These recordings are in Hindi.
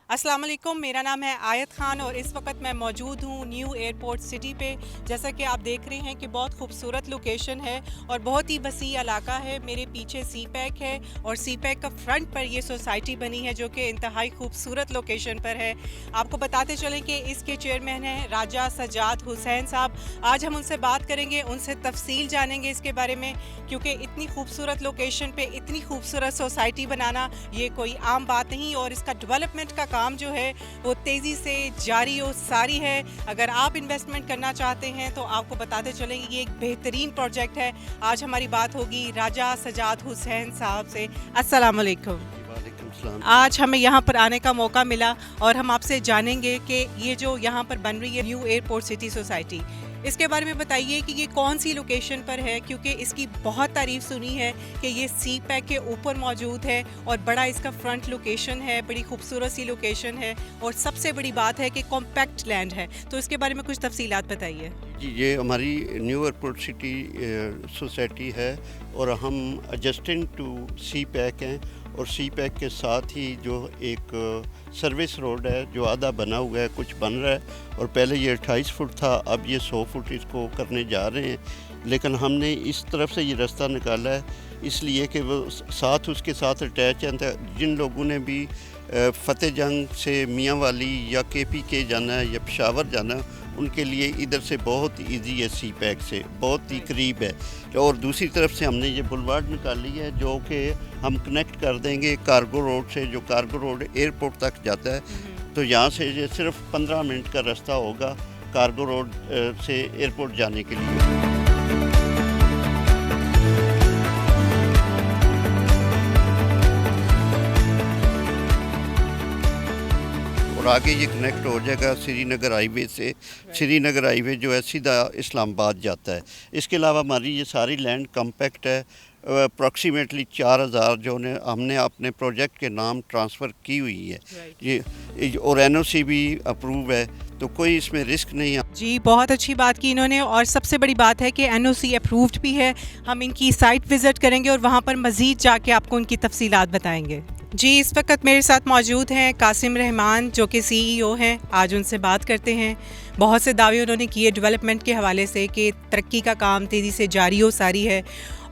अस्सलाम वालेकुम, मेरा नाम है आयत ख़ान और इस वक्त मैं मौजूद हूँ न्यू एयरपोर्ट सिटी पे। जैसा कि आप देख रहे हैं कि बहुत खूबसूरत लोकेशन है और बहुत ही वसी इलाका है। मेरे पीछे सी पैक है और सी पैक का फ्रंट पर ये सोसाइटी बनी है जो कि इंतहाई खूबसूरत लोकेशन पर है। आपको बताते चलें कि इसके चेयरमैन हैं राजा सजाद हुसैन साहब। आज हम उनसे बात करेंगे, उनसे तफसील जानेंगे इसके बारे में, क्योंकि इतनी खूबसूरत लोकेशन पे इतनी खूबसूरत सोसाइटी बनाना ये कोई आम बात नहीं और इसका डेवलपमेंट का काम जो है वो तेज़ी से जारी और सारी है। अगर आप इन्वेस्टमेंट करना चाहते हैं तो आपको बताते चलेंगे ये एक बेहतरीन प्रोजेक्ट है। आज हमारी बात होगी राजा सजाद हुसैन साहब से। अस्सलाम वालेकुम। आज हमें यहाँ पर आने का मौका मिला और हम आपसे जानेंगे कि ये जो यहाँ पर बन रही है न्यू एयरपोर्ट सिटी सोसाइटी, इसके बारे में बताइए कि ये कौन सी लोकेशन पर है, क्योंकि इसकी बहुत तारीफ सुनी है कि ये सी पैक के ऊपर मौजूद है और बड़ा इसका फ्रंट लोकेशन है, बड़ी खूबसूरत सी लोकेशन है और सबसे बड़ी बात है कि कॉम्पैक्ट लैंड है। तो इसके बारे में कुछ तफसीलात बताइए। जी, ये हमारी न्यू एयरपोर्ट सिटी सोसाइटी है और हम एडजस्टिंग टू सी पैक हैं और सी पैक के साथ ही जो एक सर्विस रोड है जो आधा बना हुआ है, कुछ बन रहा है और पहले ये 28 फुट था, अब ये 100 फुट इसको करने जा रहे हैं। लेकिन हमने इस तरफ से ये रास्ता निकाला है इसलिए कि वो साथ उसके साथ अटैच है। जिन लोगों ने भी फ़तेह जंग से मियाँ वाली या KPK जाना है या पेशावर जाना है, उनके लिए इधर से बहुत इजी है, सी पैक से बहुत ही करीब है। और दूसरी तरफ से हमने ये बुलवार्ड निकाली है जो कि हम कनेक्ट कर देंगे कार्गो रोड से, जो कार्गो रोड एयरपोर्ट तक जाता है। तो यहाँ से ये सिर्फ 15 मिनट का रास्ता होगा कार्गो रोड से एयरपोर्ट जाने के लिए। आगे ये कनेक्ट हो जाएगा श्रीनगर हाईवे से। श्रीनगर हाईवे जो है सीधा इस्लामाबाद जाता है। इसके अलावा हमारी ये सारी लैंड कॉम्पैक्ट है। अप्रॉक्सीमेटली 4000 जो हमने अपने प्रोजेक्ट के नाम ट्रांसफ़र की हुई है ये, और NOC भी अप्रूव है, तो कोई इसमें रिस्क नहीं है। जी, बहुत अच्छी बात की इन्होंने और सबसे बड़ी बात है कि NOC अप्रूव्ड भी है। हम इनकी साइट विज़िट करेंगे और वहाँ पर मज़ीद जाके आपको उनकी तफसीलात बताएंगे। जी, इस वक्त मेरे साथ मौजूद हैं कासिम रहमान जो कि CEO हैं। आज उनसे बात करते हैं। बहुत से दावे उन्होंने किए डेवलपमेंट के हवाले से कि तरक्की का काम तेज़ी से जारी हो सारी है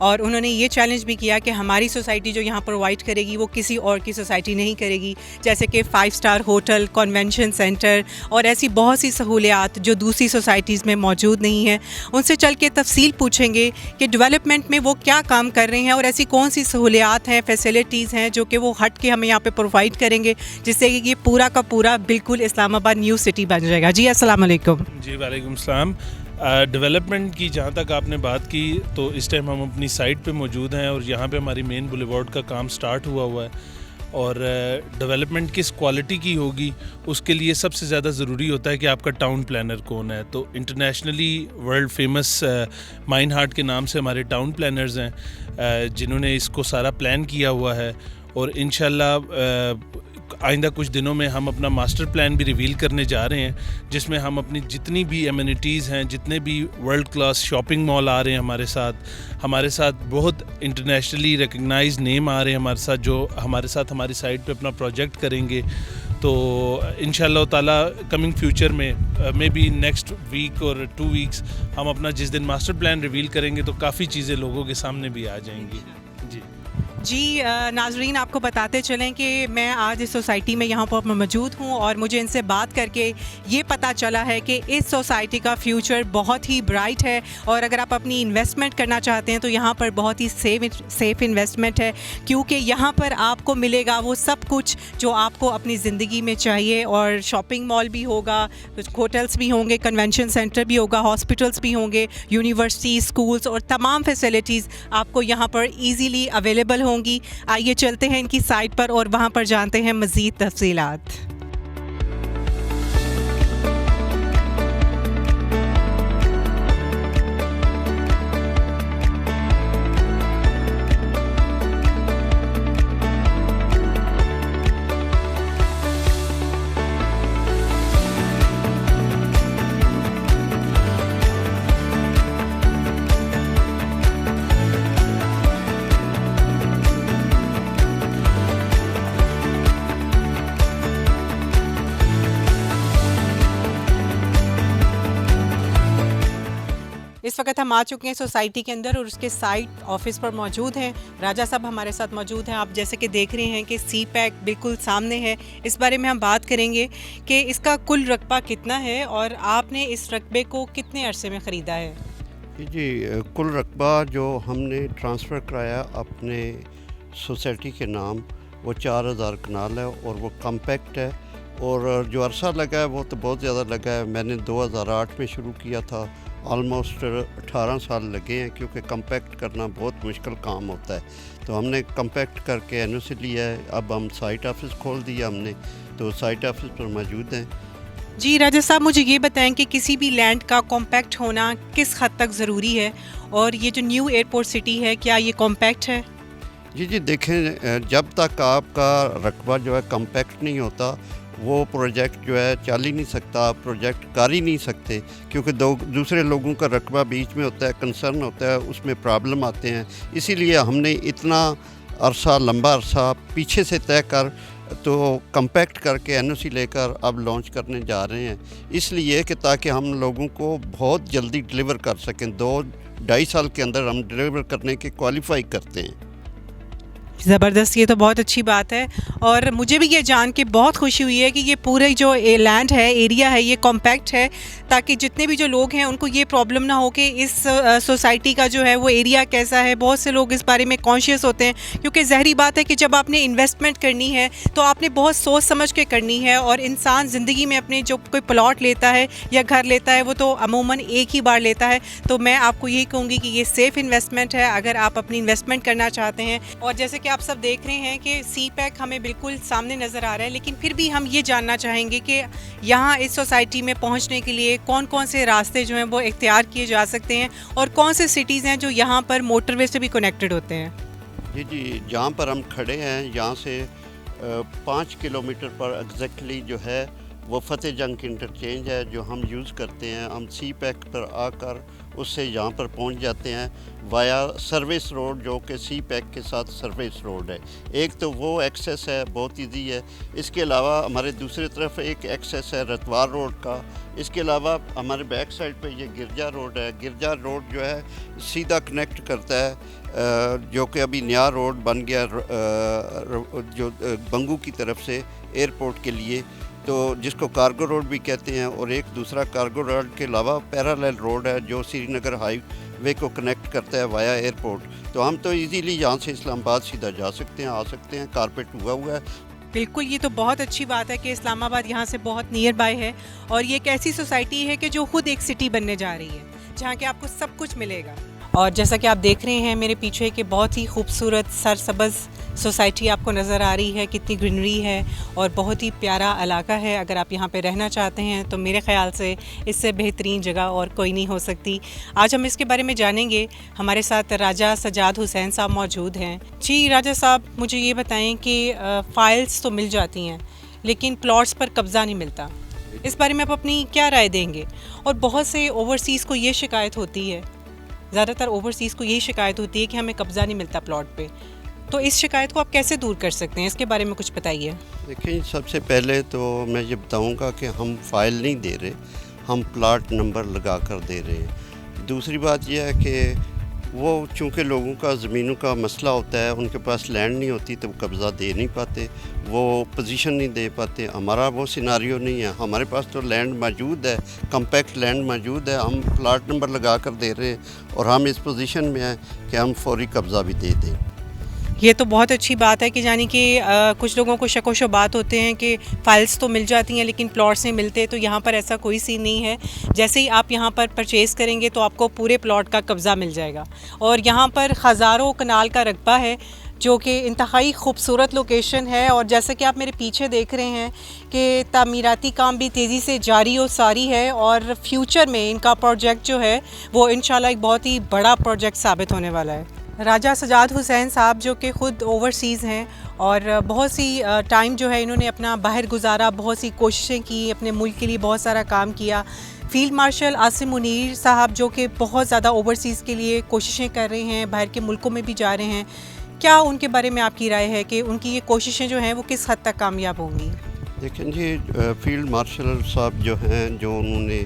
और उन्होंने ये चैलेंज भी किया कि हमारी सोसाइटी जो यहाँ प्रोवाइड करेगी वो किसी और की सोसाइटी नहीं करेगी, जैसे कि 5 स्टार होटल, कन्वेंशन सेंटर और ऐसी बहुत सी सहूलियात जो दूसरी सोसाइटीज़ में मौजूद नहीं है। उनसे चल के तफसील पूछेंगे कि डेवलपमेंट में वो क्या काम कर रहे हैं और ऐसी कौन सी सहूलियात हैं, फैसिलिटीज़ हैं जो कि वो हट के हमें यहाँ पे प्रोवाइड करेंगे, जिससे कि ये पूरा का पूरा बिल्कुल इस्लामाबाद न्यू सिटी बन जाएगा। जी, अस्सलाम वालेकुम। जी, वालेकुम सलाम। डेवलपमेंट की जहाँ तक आपने बात की, तो इस टाइम हम अपनी साइट पे मौजूद हैं और यहाँ पे हमारी मेन बुलेवार्ड का काम स्टार्ट हुआ है। और डेवलपमेंट किस क्वालिटी की होगी उसके लिए सबसे ज़्यादा ज़रूरी होता है कि आपका टाउन प्लानर कौन है। तो internationally world famous mine heart के नाम से हमारे टाउन प्लानर्स हैं जिन्होंने इसको सारा प्लान किया हुआ है और इंशाल्लाह आइंदा कुछ दिनों में हम अपना मास्टर प्लान भी रिवील करने जा रहे हैं, जिसमें हम अपनी जितनी भी एमिनिटीज़ हैं, जितने भी वर्ल्ड क्लास शॉपिंग मॉल आ रहे हैं हमारे साथ बहुत इंटरनेशनली रिकग्नाइज्ड नेम आ रहे हैं जो हमारे साथ हमारी साइट पे अपना प्रोजेक्ट करेंगे। तो इंशाल्लाह ताला कमिंग फ्यूचर में मे बी नेक्स्ट वीक और 2 वीक्स हम अपना जिस दिन मास्टर प्लान रिवील करेंगे तो काफ़ी चीज़ें लोगों के सामने भी आ जाएंगी। जी, नाजरीन आपको बताते चलें कि मैं आज इस सोसाइटी में यहाँ पर मौजूद हूँ और मुझे इनसे बात करके ये पता चला है कि इस सोसाइटी का फ्यूचर बहुत ही ब्राइट है और अगर आप अपनी इन्वेस्टमेंट करना चाहते हैं तो यहाँ पर बहुत ही सेफ़ इन्वेस्टमेंट है, क्योंकि यहाँ पर आपको मिलेगा वो सब कुछ जो आपको अपनी ज़िंदगी में चाहिए। और शॉपिंग मॉल भी होगा, कुछ होटल्स भी होंगे, कन्वेंशन सेंटर भी होगा, हॉस्पिटल्स भी होंगे, यूनिवर्सिटी, स्कूल्स और तमाम फैसिलिटीज़ आपको यहाँ पर ईज़िली अवेलेबल होंगी। आइए चलते हैं इनकी साइट पर और वहां पर जानते हैं मज़ीद तफसीलात। इस वक्त हम आ चुके हैं सोसाइटी के अंदर और उसके साइट ऑफिस पर मौजूद हैं। राजा साहब हमारे साथ मौजूद हैं। आप जैसे कि देख रहे हैं कि सी पैक बिल्कुल सामने है। इस बारे में हम बात करेंगे कि इसका कुल रकबा कितना है और आपने इस रकबे को कितने अरसे में ख़रीदा है। जी, कुल रकबा जो हमने ट्रांसफ़र कराया अपने सोसाइटी के नाम वो 4000 कनाल है और वो कम्पैक्ट है। और जो अरसा लगा है वो तो बहुत ज़्यादा लगा है। मैंने 2008 में शुरू किया था, ऑलमोस्ट 18 साल लगे हैं, क्योंकि कम्पैक्ट करना बहुत मुश्किल काम होता है। तो हमने कम्पैक्ट करके एनओसी लिया है। अब हम साइट ऑफिस खोल दिया हमने, तो साइट ऑफिस पर मौजूद हैं। जी राजा साहब, मुझे ये बताएं कि किसी भी लैंड का कॉम्पैक्ट होना किस हद तक ज़रूरी है और ये जो न्यू एयरपोर्ट सिटी है क्या ये कॉम्पैक्ट है? जी देखें, जब तक आपका रकबा जो है कम्पैक्ट नहीं होता वो प्रोजेक्ट जो है चल ही नहीं सकता, आप प्रोजेक्ट कर ही नहीं सकते, क्योंकि दूसरे लोगों का रकबा बीच में होता है, कंसर्न होता है, उसमें प्रॉब्लम आते हैं। इसीलिए हमने इतना अरसा, लंबा अरसा पीछे से तय कर तो कम्पैक्ट करके एनओसी लेकर अब लॉन्च करने जा रहे हैं, इसलिए कि ताकि हम लोगों को बहुत जल्दी डिलीवर कर सकें। 2-2.5 साल के अंदर हम डिलीवर करने के क्वालिफाई करते हैं। ज़बरदस्त, ये तो बहुत अच्छी बात है। और मुझे भी ये जान के बहुत खुशी हुई है कि ये पूरे जो लैंड है, एरिया है, ये कॉम्पैक्ट है, ताकि जितने भी जो लोग हैं उनको ये प्रॉब्लम ना हो कि इस सोसाइटी का जो है वो एरिया कैसा है। बहुत से लोग इस बारे में कॉन्शियस होते हैं, क्योंकि ज़हरी बात है कि जब आपने इन्वेस्टमेंट करनी है तो आपने बहुत सोच समझ के करनी है। और इंसान ज़िंदगी में अपने जो कोई प्लॉट लेता है या घर लेता है वो तो अमूमन एक ही बार लेता है। तो मैं आपको यही कहूँगी कि ये सेफ़ इन्वेस्टमेंट है अगर आप अपनी इन्वेस्टमेंट करना चाहते हैं। और जैसे कि आप सब देख रहे हैं कि सी पैक हमें बिल्कुल सामने नज़र आ रहा है, लेकिन फिर भी हम ये जानना चाहेंगे कि यहाँ इस सोसाइटी में पहुँचने के लिए कौन कौन से रास्ते जो हैं वो इख्तियार किए जा सकते हैं और कौन से सिटीज़ हैं जो यहाँ पर मोटरवे से भी कनेक्टेड होते हैं। जी, जहाँ पर हम खड़े हैं यहाँ से 5 किलोमीटर पर एग्जैक्टली जो है वो फतेह जंग इंटरचेंज है जो हम यूज़ करते हैं। हम सी पैक पर आकर उससे यहाँ पर पहुँच जाते हैं वाया सर्विस रोड, जो कि सी पैक के साथ सर्विस रोड है। एक तो वो एक्सेस है, बहुत इजी है। इसके अलावा हमारे दूसरी तरफ एक एक्सेस है रतवार रोड का। इसके अलावा हमारे बैक साइड पे ये गिरजा रोड है। गिरजा रोड जो है सीधा कनेक्ट करता है, जो कि अभी नया रोड बन गया जो बंगू की तरफ से एयरपोर्ट के लिए, तो जिसको कार्गो रोड भी कहते हैं। और एक दूसरा कार्गो रोड के अलावा पैरेलल रोड है जो श्रीनगर हाईवे को कनेक्ट करता है वाया एयरपोर्ट। तो हम तो इजीली यहाँ से इस्लामाबाद सीधा जा सकते हैं, आ सकते हैं, कारपेट हुआ है। बिल्कुल, ये तो बहुत अच्छी बात है कि इस्लामाबाद यहाँ से बहुत नियर बाय है और ये एक ऐसी सोसाइटी है कि जो खुद एक सिटी बनने जा रही है जहाँ के आपको सब कुछ मिलेगा। और जैसा कि आप देख रहे हैं मेरे पीछे कि बहुत ही खूबसूरत सरसब्ज़ सोसाइटी आपको नज़र आ रही है, कितनी ग्रीनरी है और बहुत ही प्यारा इलाका है। अगर आप यहाँ पे रहना चाहते हैं तो मेरे ख़्याल से इससे बेहतरीन जगह और कोई नहीं हो सकती। आज हम इसके बारे में जानेंगे। हमारे साथ राजा सजाद हुसैन साहब मौजूद हैं। जी राजा साहब, मुझे ये बताएं कि फ़ाइल्स तो मिल जाती हैं लेकिन प्लॉट्स पर कब्ज़ा नहीं मिलता, इस बारे में आप अपनी क्या राय देंगे? और बहुत से ओवरसीज़ को ये शिकायत होती है, ज़्यादातर ओवरसीज़ को यही शिकायत होती है कि हमें कब्ज़ा नहीं मिलता प्लॉट पे। तो इस शिकायत को आप कैसे दूर कर सकते हैं, इसके बारे में कुछ बताइए। देखिए, सबसे पहले तो मैं ये बताऊंगा कि हम फ़ाइल नहीं दे रहे, हम प्लाट नंबर लगा कर दे रहे हैं। दूसरी बात यह है कि वो चूँकि लोगों का ज़मीनों का मसला होता है, उनके पास लैंड नहीं होती तो वो कब्ज़ा दे नहीं पाते, वो पोजीशन नहीं दे पाते। हमारा वो सिनारियो नहीं है, हमारे पास तो लैंड मौजूद है, कम्पैक्ट लैंड मौजूद है, हम प्लाट नंबर लगा कर दे रहे हैं और हम इस पोजीशन में हैं कि हम फौरी कब्ज़ा भी दे दें। ये तो बहुत अच्छी बात है कि यानी कि कुछ लोगों को शक व शुबात होते हैं कि फ़ाइल्स तो मिल जाती हैं लेकिन प्लॉट्स नहीं मिलते। तो यहाँ पर ऐसा कोई सीन नहीं है। जैसे ही आप यहाँ पर परचेज़ करेंगे तो आपको पूरे प्लॉट का कब्ज़ा मिल जाएगा। और यहाँ पर हज़ारों कनाल का रकबा है जो कि इंतहाई खूबसूरत लोकेशन है। और जैसा कि आप मेरे पीछे देख रहे हैं कि तामीराती काम भी तेज़ी से जारी और सारी है और फ्यूचर में इनका प्रोजेक्ट जो है वो इंशाल्लाह एक बहुत ही बड़ा प्रोजेक्ट साबित होने वाला है। राजा सजाद हुसैन साहब जो कि ख़ुद ओवरसीज़ हैं और बहुत सी टाइम जो है इन्होंने अपना बाहर गुजारा, बहुत सी कोशिशें की, अपने मुल्क के लिए बहुत सारा काम किया। फ़ील्ड मार्शल आसिम मुनीर साहब जो कि बहुत ज़्यादा ओवरसीज़ के लिए कोशिशें कर रहे हैं, बाहर के मुल्कों में भी जा रहे हैं। क्या उनके बारे में आपकी राय है कि उनकी ये कोशिशें जो हैं वो किस हद तक कामयाब होंगी? देखें जी, फील्ड मार्शल साहब जो हैं, जो उन्होंने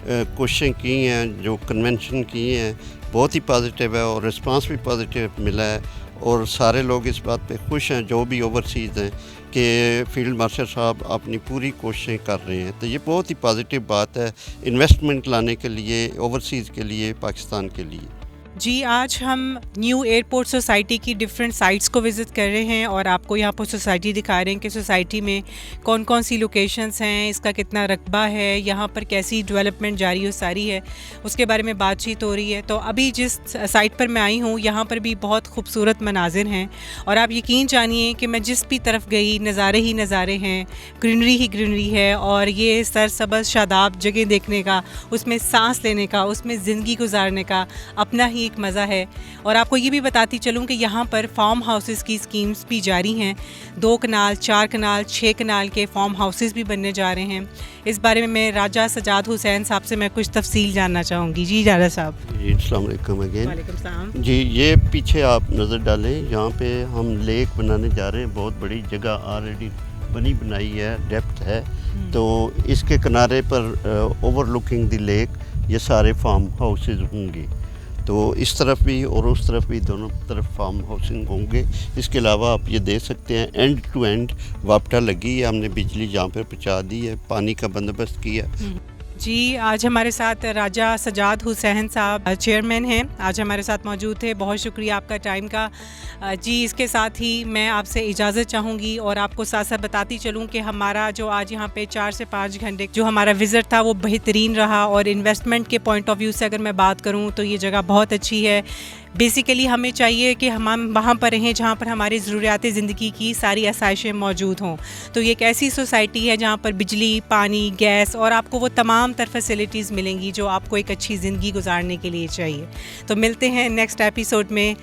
कोशिशें की हैं, जो कन्वेंशन की हैं, बहुत ही पॉजिटिव है और रिस्पांस भी पॉजिटिव मिला है और सारे लोग इस बात पे खुश हैं जो भी ओवरसीज़ हैं कि फील्ड मार्शल साहब अपनी पूरी कोशिशें कर रहे हैं। तो ये बहुत ही पॉजिटिव बात है इन्वेस्टमेंट लाने के लिए, ओवरसीज़ के लिए, पाकिस्तान के लिए। जी, आज हम न्यू एयरपोर्ट सोसाइटी की डिफरेंट साइट्स को विज़िट कर रहे हैं और आपको यहाँ पर सोसाइटी दिखा रहे हैं कि सोसाइटी में कौन कौन सी लोकेशंस हैं, इसका कितना रकबा है, यहाँ पर कैसी डेवलपमेंट जारी हो सारी है, उसके बारे में बातचीत हो रही है। तो अभी जिस साइट पर मैं आई हूँ यहाँ पर भी बहुत खूबसूरत मनाजिर हैं और आप यकीन जानिए कि मैं जिस भी तरफ गई नज़ारे ही नज़ारे हैं, ग्रीनरी ही ग्रीनरी है और ये सरसब्ज़ शादाब जगह देखने का, उसमें सांस लेने का, उसमें ज़िंदगी गुजारने का अपना ही एक मज़ा है। और आपको ये भी बताती चलूँ कि यहाँ पर फार्म हाउसेस की स्कीम्स भी जारी हैं। 2 कनाल, 4 कनाल, 6 कनाल के फार्म हाउसेस भी बनने जा रहे हैं। इस बारे में मैं राजा सजाद हुसैन साहब से मैं कुछ तफसील जानना चाहूँगी। जी राजा साहब। जी अस्सलाम वालेकुम अगेन। वालेकुम सलाम। जी, ये पीछे आप नज़र डालें, यहाँ पे हम लेक बनाने जा रहे हैं। बहुत बड़ी जगह ऑलरेडी बनाई है, डेप्थ है, तो इसके किनारे पर ओवरलुकिंग द लेक ये सारे फार्म हाउसेज होंगे। तो इस तरफ भी और उस तरफ भी, दोनों तरफ फार्म हाउसिंग होंगे। इसके अलावा आप ये देख सकते हैं एंड टू एंड वापटा लगी है, हमने बिजली जहाँ पर पहुँचा दी है, पानी का बंदोबस्त किया। जी, आज हमारे साथ राजा सजाद हुसैन साहब चेयरमैन हैं, आज हमारे साथ मौजूद थे। बहुत शुक्रिया आपका टाइम का। जी, इसके साथ ही मैं आपसे इजाज़त चाहूँगी और आपको साथ साथ बताती चलूँ कि हमारा जो आज यहाँ पे 4 से 5 घंटे जो हमारा विज़िट था वो बेहतरीन रहा और इन्वेस्टमेंट के पॉइंट ऑफ व्यू से अगर मैं बात करूँ तो ये जगह बहुत अच्छी है। बेसिकली हमें चाहिए कि हम वहाँ पर रहें जहाँ पर हमारी ज़रूरियात ज़िंदगी की सारी आसाइशें मौजूद हों। तो ये एक ऐसी सोसाइटी है जहाँ पर बिजली, पानी, गैस और आपको वो तमाम तर फैसिलिटीज़ मिलेंगी जो आपको एक अच्छी ज़िंदगी गुजारने के लिए चाहिए। तो मिलते हैं नेक्स्ट एपिसोड में।